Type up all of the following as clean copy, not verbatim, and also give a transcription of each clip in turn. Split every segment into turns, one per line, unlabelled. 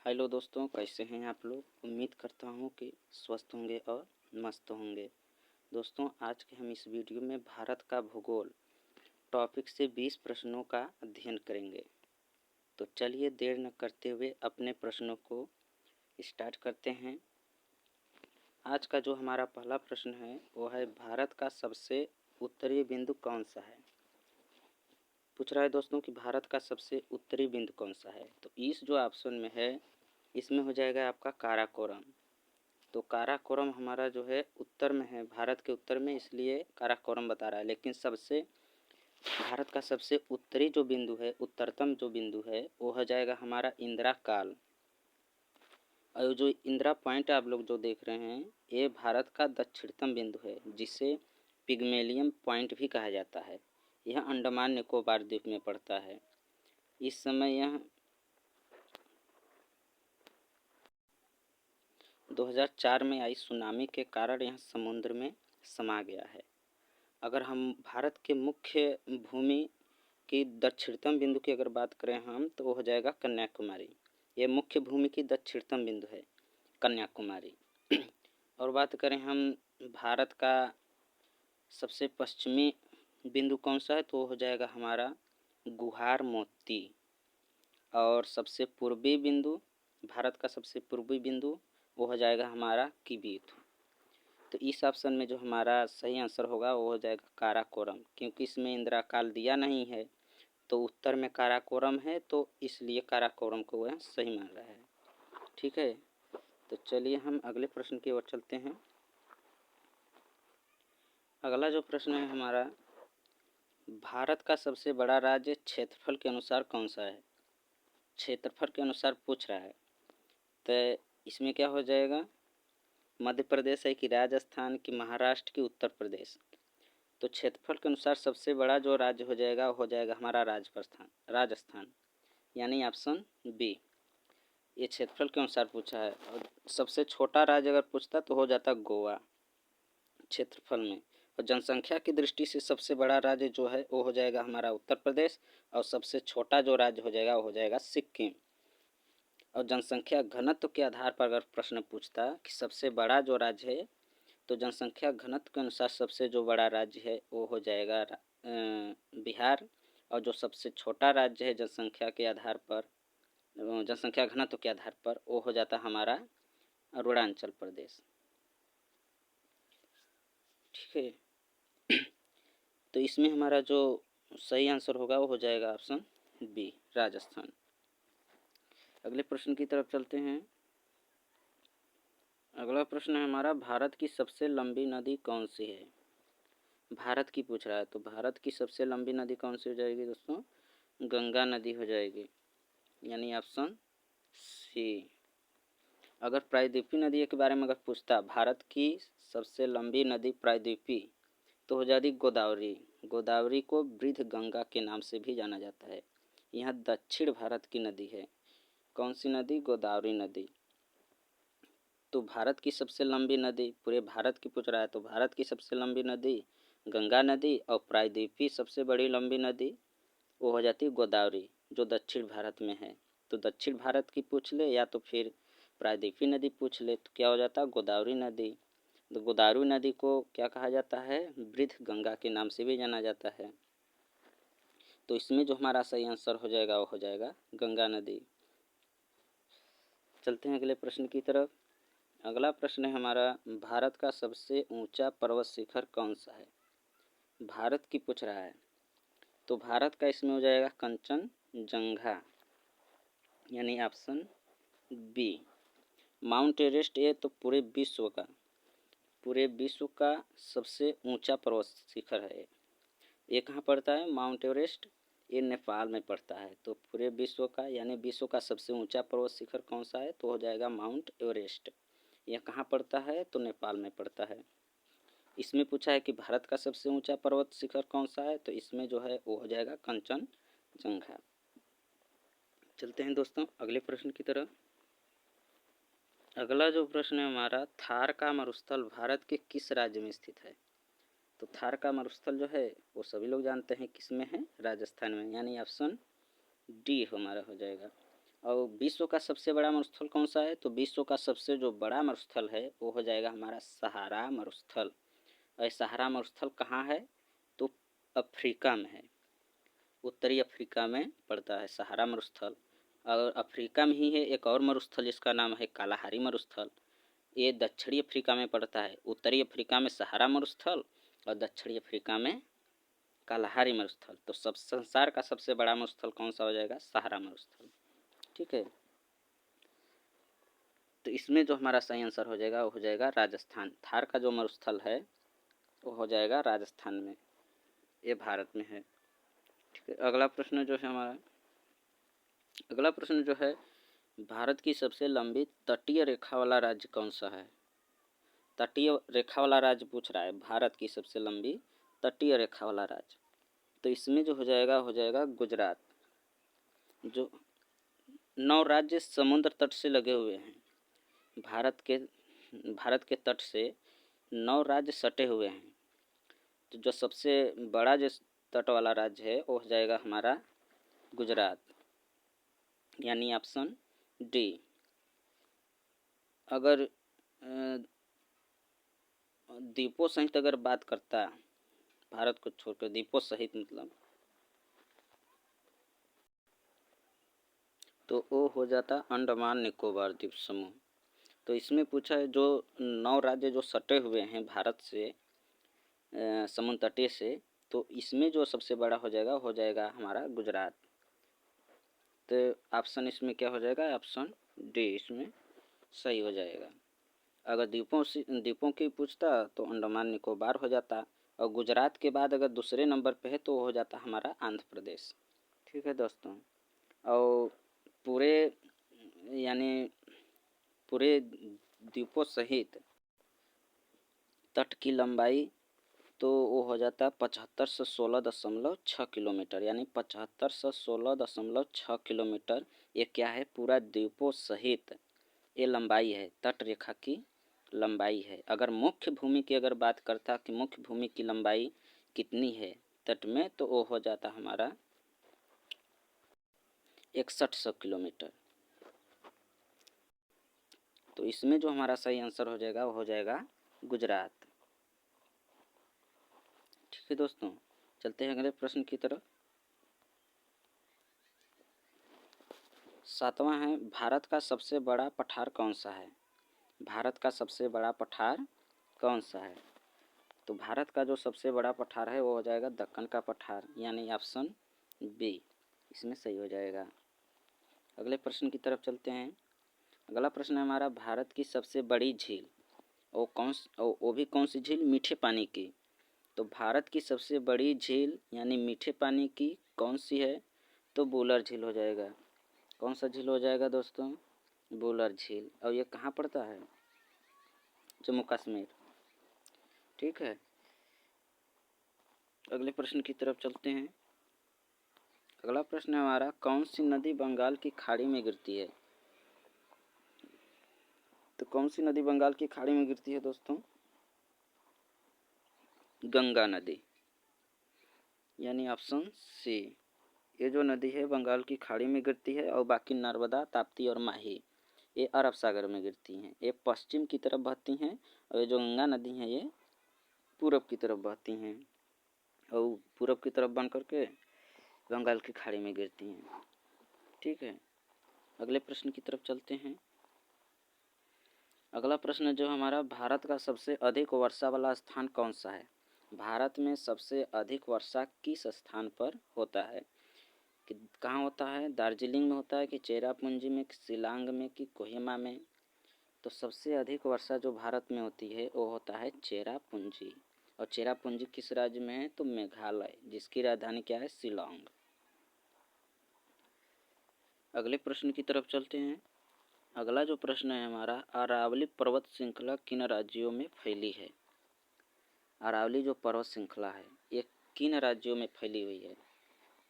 Hello दोस्तों, कैसे हैं आप लोग। उम्मीद करता हूँ कि स्वस्थ होंगे और मस्त होंगे। दोस्तों, आज के हम इस वीडियो में भारत का भूगोल टॉपिक से 20 प्रश्नों का अध्ययन करेंगे। तो चलिए देर न करते हुए अपने प्रश्नों को स्टार्ट करते हैं। आज का जो हमारा पहला प्रश्न है वो है, भारत का सबसे उत्तरी बिंदु कौन सा है। पूछ रहा है दोस्तों कि भारत का सबसे उत्तरी बिंदु कौन सा है। तो इस जो ऑप्शन में है इसमें हो जाएगा आपका काराकोरम। तो काराकोरम हमारा जो है उत्तर में है, भारत के उत्तर में, इसलिए काराकोरम बता रहा है। लेकिन भारत का सबसे उत्तरी जो बिंदु है, उत्तरतम जो बिंदु है, वो हो जाएगा हमारा इंदिरा काल। और जो इंदिरा पॉइंट आप लोग जो देख रहे हैं, ये भारत का दक्षिणतम बिंदु है, जिसे पिग्मेलियन पॉइंट भी कहा जाता है। यह अंडमान निकोबार द्वीप में पड़ता है। इस समय यह 2004 में आई सुनामी के कारण यह समुद्र में समा गया है। अगर हम भारत के मुख्य भूमि की दक्षिणतम बिंदु की अगर बात करें हम, तो वो हो जाएगा कन्याकुमारी। ये मुख्य भूमि की दक्षिणतम बिंदु है, कन्याकुमारी। और बात करें हम भारत का सबसे पश्चिमी बिंदु कौन सा है, तो वो हो जाएगा हमारा गुहार मोती। और सबसे पूर्वी बिंदु, भारत का सबसे पूर्वी बिंदु, वो हो जाएगा हमारा किबीथु। तो इस ऑप्शन में जो हमारा सही आंसर होगा वो हो जाएगा काराकोरम, क्योंकि इसमें इंदिरा काल दिया नहीं है। तो उत्तर में काराकोरम है, तो इसलिए काराकोरम को वह सही मान रहा है। ठीक है, तो चलिए हम अगले प्रश्न की ओर चलते हैं। अगला जो प्रश्न है हमारा, भारत का सबसे बड़ा राज्य क्षेत्रफल के अनुसार कौन सा है। क्षेत्रफल के अनुसार पूछ रहा है, तो इसमें क्या हो जाएगा, मध्य प्रदेश है कि राजस्थान की महाराष्ट्र की उत्तर प्रदेश। तो क्षेत्रफल के अनुसार सबसे बड़ा जो राज्य हो जाएगा वो हो जाएगा हमारा राजस्थान, यानी ऑप्शन बी। ये क्षेत्रफल के अनुसार पूछा है। और सबसे छोटा राज्य अगर पूछता तो हो जाता गोवा क्षेत्रफल में। और जनसंख्या की दृष्टि से सबसे बड़ा राज्य जो है वो हो जाएगा हमारा उत्तर प्रदेश। और सबसे छोटा जो राज्य हो जाएगा वो हो जाएगा सिक्किम। और जनसंख्या घनत्व के आधार पर अगर प्रश्न पूछता कि सबसे बड़ा जो राज्य है, तो जनसंख्या घनत्व के अनुसार सबसे जो बड़ा राज्य है वो हो जाएगा बिहार। और जो सबसे छोटा राज्य है जनसंख्या के आधार पर, जनसंख्या घनत्व के आधार पर, वो हो जाता हमारा अरुणाचल प्रदेश। ठीक है, तो इसमें हमारा जो सही आंसर होगा वो हो जाएगा ऑप्शन बी, राजस्थान। अगले प्रश्न की तरफ चलते हैं। अगला प्रश्न है हमारा, भारत की सबसे लंबी नदी कौन सी है। भारत की पूछ रहा है, तो भारत की सबसे लंबी नदी कौन सी हो जाएगी दोस्तों, गंगा नदी हो जाएगी, यानी ऑप्शन सी। अगर प्रायद्वीपीय नदी के बारे में अगर पूछता, भारत की सबसे लंबी नदी प्रायद्वीपी, तो हो जाती गोदावरी। गोदावरी को वृद्ध गंगा के नाम से भी जाना जाता है। यह दक्षिण भारत की नदी है। कौन सी नदी, गोदावरी नदी। तो भारत की सबसे लंबी नदी, पूरे भारत की पूछ रहा है, तो भारत की सबसे लंबी नदी गंगा नदी, और प्रायद्वीपीय सबसे बड़ी लंबी नदी वो हो जाती है गोदावरी, जो दक्षिण भारत में है। तो दक्षिण भारत की पूछ ले या तो फिर प्रायद्वीपीय नदी पूछ ले, तो क्या हो जाता, गोदावरी नदी। तो गोदावरी नदी को क्या कहा जाता है, वृद्ध गंगा के नाम से भी जाना जाता है। तो इसमें जो हमारा सही आंसर हो जाएगा वो हो जाएगा गंगा नदी। चलते हैं अगले प्रश्न की तरफ। अगला प्रश्न है हमारा, भारत का सबसे ऊंचा पर्वत शिखर कौन सा है। भारत की पूछ रहा है, तो भारत का इसमें हो जाएगा कंचनजंगा, यानी ऑप्शन बी। माउंट एवरेस्ट, ये तो पूरे विश्व का सबसे ऊंचा पर्वत शिखर है। ये कहाँ पड़ता है, माउंट एवरेस्ट, ये नेपाल में पड़ता है। तो पूरे विश्व का, यानी विश्व का सबसे ऊंचा पर्वत शिखर कौन सा है, तो हो जाएगा माउंट एवरेस्ट। यह कहाँ पड़ता है, तो नेपाल में पड़ता है। इसमें पूछा है कि भारत का सबसे ऊंचा पर्वत शिखर कौन सा है, तो इसमें जो है वो हो जाएगा कंचनजंगा। चलते हैं दोस्तों अगले प्रश्न की तरफ। अगला जो प्रश्न है हमारा, थार का मरुस्थल भारत के किस राज्य में स्थित है। तो थार का मरुस्थल जो है वो सभी लोग जानते हैं किस में है, राजस्थान में, यानी ऑप्शन डी हमारा हो जाएगा। और विश्व का सबसे बड़ा मरुस्थल कौन सा है? तो विश्व का सबसे जो बड़ा मरुस्थल है वो हो जाएगा हमारा सहारा मरुस्थल। और सहारा मरुस्थल कहाँ है? तो अफ्रीका में है, उत्तरी अफ्रीका में पड़ता है सहारा मरुस्थल। और अफ्रीका में ही है एक और मरुस्थल जिसका नाम है कालाहारी मरुस्थल। ये दक्षिणी अफ्रीका में पड़ता है। उत्तरी अफ्रीका में सहारा मरुस्थल और दक्षिणी अफ्रीका में कालाहारी मरुस्थल। तो सब संसार का सबसे बड़ा मरुस्थल कौन सा हो जाएगा? सहारा मरुस्थल। ठीक है, तो इसमें जो हमारा सही आंसर हो जाएगा वो हो जाएगा राजस्थान। थार का जो मरुस्थल है वो हो जाएगा राजस्थान में, ये भारत में है। ठीक है, अगला प्रश्न जो है हमारा, अगला प्रश्न जो है, भारत की सबसे लंबी तटीय रेखा वाला राज्य कौन सा है? तटीय रेखा वाला राज्य पूछ रहा है, भारत की सबसे लंबी तटीय रेखा वाला राज्य। तो इसमें जो हो जाएगा गुजरात। जो 9 राज्य समुद्र तट से लगे हुए हैं। भारत के तट से 9 राज्य सटे हुए हैं। तो जो सबसे बड़ा जो तट वाला राज्य है वो हो जाएगा हमारा गुजरात, यानी ऑप्शन डी। अगर द्वीपों सहित अगर बात करता, भारत को छोड़कर द्वीपों सहित मतलब, तो वो हो जाता अंडमान निकोबार द्वीप समूह। तो इसमें पूछा है जो 9 राज्य जो सटे हुए हैं भारत से समुद्र तटीय से, तो इसमें जो सबसे बड़ा हो जाएगा हमारा गुजरात। तो ऑप्शन इसमें क्या हो जाएगा? ऑप्शन डी इसमें सही हो जाएगा। अगर द्वीपों की पूछता तो अंडमान निकोबार हो जाता, और गुजरात के बाद अगर दूसरे नंबर पे है तो हो जाता हमारा आंध्र प्रदेश। ठीक है दोस्तों, और पूरे यानी पूरे द्वीपों सहित तट की लंबाई तो वो हो जाता है 75 से 16.6 किलोमीटर, यानी 75 से 16.6 किलोमीटर। ये क्या है? पूरा द्वीपों सहित ये लंबाई है, तट रेखा की लंबाई है। अगर मुख्य भूमि की अगर बात करता कि मुख्य भूमि की लंबाई कितनी है तट में, तो वो हो जाता हमारा 6100 किलोमीटर। तो इसमें जो हमारा सही आंसर हो जाएगा वो हो जाएगा गुजरात। ठीक है दोस्तों, चलते हैं अगले प्रश्न की तरफ। 7वां है, भारत का सबसे बड़ा पठार कौन सा है? भारत का सबसे बड़ा पठार कौन सा है? तो भारत का जो सबसे बड़ा पठार है वो हो जाएगा दक्कन का पठार, यानी ऑप्शन बी इसमें सही हो जाएगा। अगले प्रश्न की तरफ चलते हैं। अगला प्रश्न है हमारा, भारत की सबसे बड़ी झील वो भी कौन सी झील? मीठे पानी की। तो भारत की सबसे बड़ी झील यानी मीठे पानी की कौन सी है? तो वुलर झील हो जाएगा। कौन सा झील हो जाएगा दोस्तों? वुलर झील। और ये कहाँ पड़ता है? जम्मू कश्मीर। ठीक है, अगले प्रश्न की तरफ चलते हैं। अगला प्रश्न है हमारा, कौन सी नदी बंगाल की खाड़ी में गिरती है? तो कौन सी नदी बंगाल की खाड़ी में गिरती है दोस्तों? गंगा नदी, यानी ऑप्शन सी। ये जो नदी है बंगाल की खाड़ी में गिरती है, और बाकी नर्मदा, ताप्ती और माही ये अरब सागर में गिरती हैं। ये पश्चिम की तरफ बहती हैं, और ये जो गंगा नदी है ये पूरब की तरफ बहती हैं, और पूरब की तरफ बन करके बंगाल की खाड़ी में गिरती हैं। ठीक है, अगले प्रश्न की तरफ चलते हैं। अगला प्रश्न जो हमारा, भारत का सबसे अधिक वर्षा वाला स्थान कौन सा है? भारत में सबसे अधिक वर्षा किस स्थान पर होता है? कि कहाँ होता है? दार्जिलिंग में होता है कि चेरापूंजी में कि शिलांग में कि कोहिमा में? तो सबसे अधिक वर्षा जो भारत में होती है वो होता है चेरापूंजी। और चेरापूंजी किस राज्य में है? तो मेघालय, जिसकी राजधानी क्या है? शिलांग। अगले प्रश्न की तरफ चलते हैं। अगला जो प्रश्न है हमारा, अरावली पर्वत श्रृंखला किन राज्यों में फैली है? अरावली जो पर्वत श्रृंखला है ये किन राज्यों में फैली हुई है?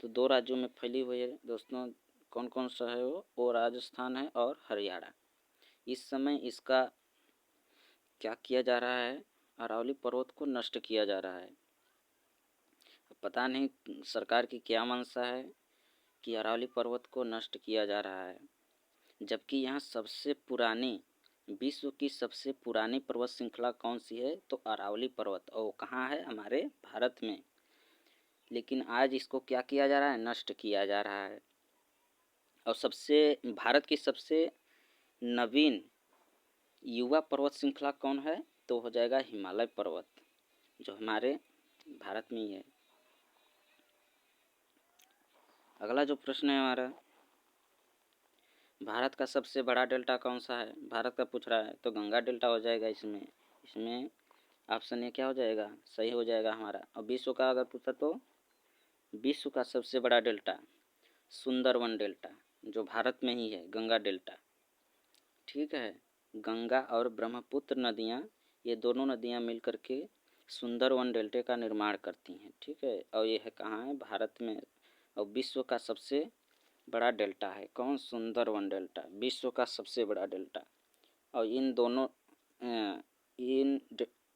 तो 2 राज्यों में फैली हुई है दोस्तों। कौन कौन सा है वो राजस्थान है और हरियाणा। इस समय इसका क्या किया जा रहा है? अरावली पर्वत को नष्ट किया जा रहा है। पता नहीं सरकार की क्या मंशा है कि अरावली पर्वत को नष्ट किया जा रहा है। जबकि यहाँ सबसे पुरानी विश्व की सबसे पुरानी पर्वत श्रृंखला कौन सी है? तो अरावली पर्वत, और कहाँ है? हमारे भारत में। लेकिन आज इसको क्या किया जा रहा है? नष्ट किया जा रहा है। और भारत की सबसे नवीन युवा पर्वत श्रृंखला कौन है? तो हो जाएगा हिमालय पर्वत, जो हमारे भारत में ही है। अगला जो प्रश्न है हमारा, भारत का सबसे बड़ा डेल्टा कौन सा है? भारत का पूछ रहा है, तो गंगा डेल्टा हो जाएगा इसमें ऑप्शन ए क्या हो जाएगा? सही हो जाएगा हमारा। और विश्व का अगर पूछा तो विश्व का सबसे बड़ा डेल्टा सुंदरवन डेल्टा, जो भारत में ही है, गंगा डेल्टा। ठीक है, गंगा और ब्रह्मपुत्र नदियाँ, ये दोनों नदियाँ मिलकर के सुंदरवन डेल्टे का निर्माण करती हैं। ठीक है, और ये है कहाँ है? भारत में। और विश्व का सबसे बड़ा डेल्टा है कौन? सुंदरवन डेल्टा, विश्व का सबसे बड़ा डेल्टा। और इन दोनों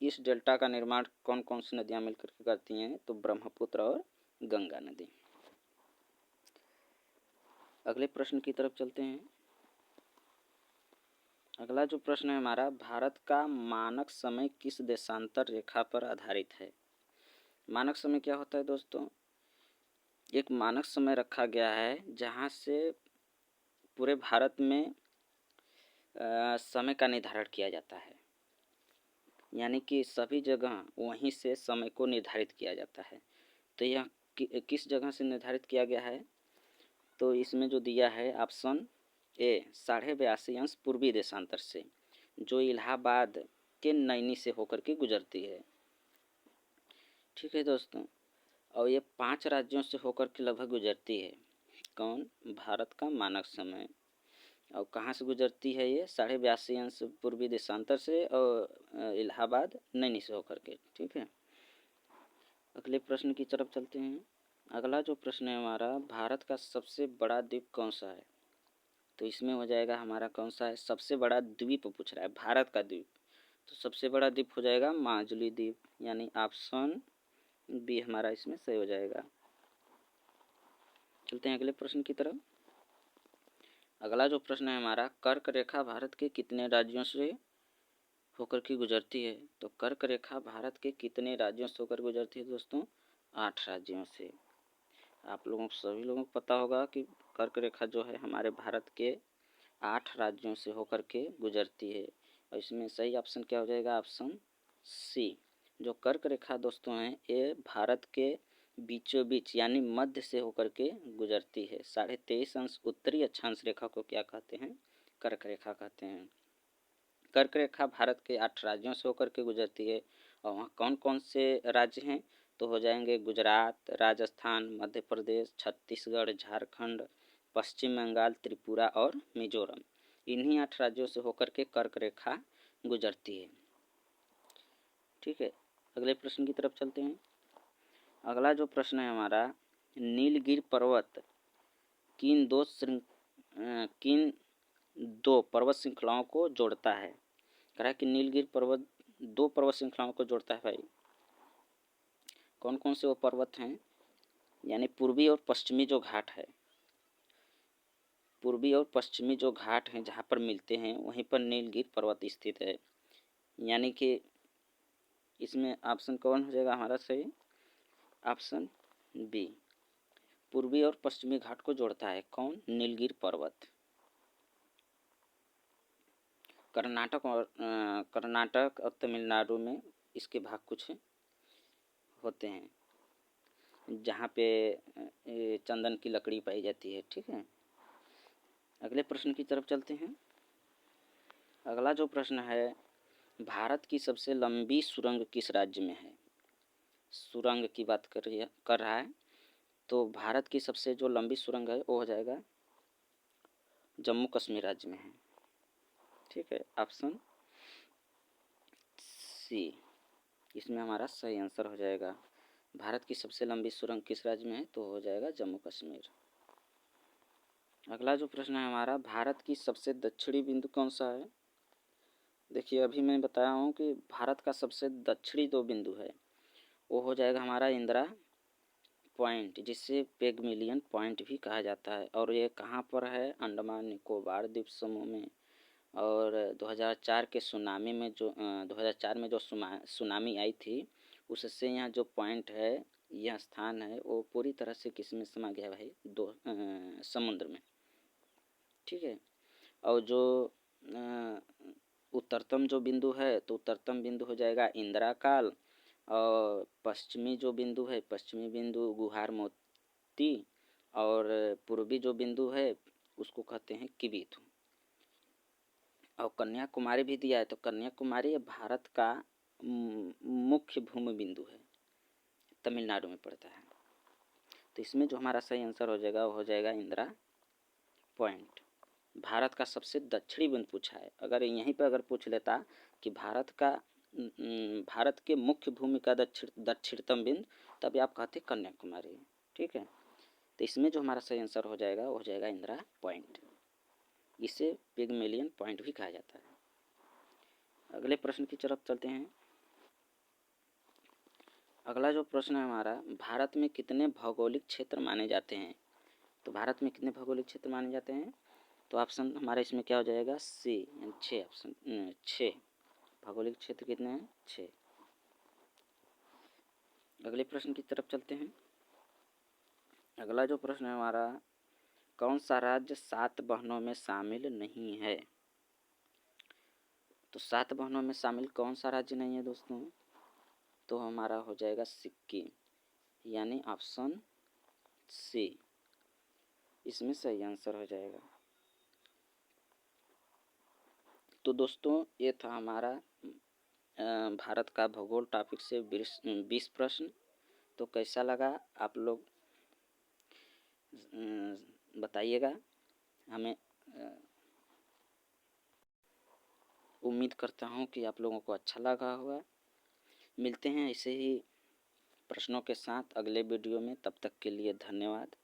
इस डेल्टा का निर्माण कौन कौन सी नदियाँ मिलकर के करती हैं? तो ब्रह्मपुत्र और गंगा नदी। अगले प्रश्न की तरफ चलते हैं। अगला जो प्रश्न है हमारा, भारत का मानक समय किस देशांतर रेखा पर आधारित है? मानक समय क्या होता है दोस्तों? एक मानक समय रखा गया है जहाँ से पूरे भारत में समय का निर्धारण किया जाता है, यानी कि सभी जगह वहीं से समय को निर्धारित किया जाता है। तो यह किस जगह से निर्धारित किया गया है? तो इसमें जो दिया है ऑप्शन ए 82.5 पूर्वी देशांतर से, जो इलाहाबाद के नैनी से होकर के गुजरती है। ठीक है दोस्तों, और ये 5 राज्यों से होकर के लगभग गुजरती है। कौन? भारत का मानक समय। और कहाँ से गुजरती है ये? 82.5 पूर्वी देशांतर से और इलाहाबाद नैनी से होकर के। ठीक है, अगले प्रश्न की तरफ चलते हैं। अगला जो प्रश्न है हमारा, भारत का सबसे बड़ा द्वीप कौन सा है? तो इसमें हो जाएगा हमारा कौन सा है? सबसे बड़ा द्वीप पूछ रहा है, भारत का द्वीप। तो सबसे बड़ा द्वीप हो जाएगा माजुली द्वीप, यानी ऑप्शन बी हमारा इसमें सही हो जाएगा। चलते हैं अगले प्रश्न की तरफ। अगला जो प्रश्न है हमारा, कर्क रेखा भारत के कितने राज्यों से होकर के गुजरती है? तो कर्क रेखा भारत के कितने राज्यों से होकर गुजरती है दोस्तों? 8 राज्यों से। आप लोगों को, सभी लोगों को पता होगा कि कर्क रेखा जो है हमारे भारत के 8 राज्यों से होकर के गुजरती है। और इसमें सही ऑप्शन क्या हो जाएगा? Option C. जो कर्क रेखा दोस्तों है, ये भारत के बीचों बीच यानी मध्य से होकर के गुजरती है। 23.5 अंश उत्तरी अक्षांश रेखा को क्या कहते हैं? कर्क रेखा कहते हैं। कर्क रेखा भारत के 8 राज्यों से होकर के गुजरती है। और वहाँ कौन कौन से राज्य हैं? तो हो जाएंगे गुजरात, राजस्थान, मध्य प्रदेश, छत्तीसगढ़, झारखंड, पश्चिम बंगाल, त्रिपुरा और मिजोरम। इन्हीं 8 राज्यों से होकर के कर्क रेखा गुजरती है। ठीक है, अगले प्रश्न की तरफ चलते हैं। अगला जो प्रश्न है हमारा, नीलगिरी पर्वत किन दो पर्वत श्रृंखलाओं को जोड़ता है? कह रहा है कि नीलगिरी पर्वत 2 पर्वत श्रृंखलाओं को जोड़ता है भाई। कौन कौन से वो पर्वत हैं? यानी पूर्वी और पश्चिमी जो घाट है, पूर्वी और पश्चिमी जो घाट हैं जहाँ पर मिलते हैं, वहीं पर नीलगिरी पर्वत स्थित है। यानी कि इसमें ऑप्शन कौन हो जाएगा हमारा सही? ऑप्शन बी, पूर्वी और पश्चिमी घाट को जोड़ता है। कौन? नीलगिरी पर्वत। कर्नाटक और तमिलनाडु में इसके भाग कुछ होते हैं जहाँ पे चंदन की लकड़ी पाई जाती है। ठीक है, अगले प्रश्न की तरफ चलते हैं। अगला जो प्रश्न है, भारत की सबसे लंबी सुरंग किस राज्य में है? सुरंग की बात कर रहा है, तो भारत की सबसे जो लंबी सुरंग है वो हो जाएगा जम्मू कश्मीर राज्य में है। ठीक है, ऑप्शन सी इसमें हमारा सही आंसर हो जाएगा। भारत की सबसे लंबी सुरंग किस राज्य में है? तो हो जाएगा जम्मू कश्मीर। अगला जो प्रश्न है हमारा, भारत की सबसे दक्षिणी बिंदु कौन सा है? देखिए, अभी मैं बताया हूँ कि भारत का सबसे दक्षिणी 2 बिंदु है, वो हो जाएगा हमारा इंदिरा पॉइंट, जिसे पिग्मेलियन पॉइंट भी कहा जाता है, और ये कहाँ पर है? अंडमान निकोबार द्वीप समूह में। और 2004 के सुनामी में 2004 में जो सुनामी आई थी, उससे यहाँ जो पॉइंट है, यह स्थान है, वो पूरी तरह से किस में समा गया भाई? समुद्र में। ठीक है। और जो उत्तरतम जो बिंदु है, तो उत्तरतम बिंदु हो जाएगा इंदिरा काल, और पश्चिमी जो बिंदु है, पश्चिमी बिंदु गुहार मोती, और पूर्वी जो बिंदु है उसको कहते हैं किबिथु। और कन्याकुमारी भी दिया है, तो कन्याकुमारी भारत का मुख्य भूमि बिंदु है, तमिलनाडु में पड़ता है। तो इसमें जो हमारा सही आंसर हो जाएगा वो हो जाएगा इंदिरा पॉइंट। भारत का सबसे दक्षिणी बिंदु पूछा है, अगर यहीं पर अगर पूछ लेता कि भारत के मुख्य भूमि का दक्षिणतम बिंदु, तभी आप कहते कन्याकुमारी। ठीक है। तो इसमें जो हमारा सही आंसर हो जाएगा वो हो जाएगा इंदिरा पॉइंट। इसे पिग्मेलियन पॉइंट भी कहा जाता है। अगले प्रश्न की तरफ चलते हैं। अगला जो प्रश्न है हमारा, भारत में कितने भौगोलिक क्षेत्र माने जाते हैं? तो भारत में कितने भौगोलिक क्षेत्र माने जाते हैं? तो ऑप्शन हमारा इसमें क्या हो जाएगा? सी, 6 ऑप्शन 6 भौगोलिक क्षेत्र कितने हैं? 6। अगले प्रश्न की तरफ चलते हैं। अगला जो प्रश्न है हमारा, कौन सा राज्य 7 बहनों में शामिल नहीं है? तो 7 बहनों में शामिल कौन सा राज्य नहीं है दोस्तों? तो हमारा हो जाएगा सिक्किम, यानी ऑप्शन सी इसमें सही आंसर हो जाएगा। तो दोस्तों ये था हमारा भारत का भूगोल टॉपिक से 20 प्रश्न। तो कैसा लगा आप लोग बताइएगा हमें। उम्मीद करता हूँ कि आप लोगों को अच्छा लगा होगा। मिलते हैं ऐसे ही प्रश्नों के साथ अगले वीडियो में, तब तक के लिए धन्यवाद।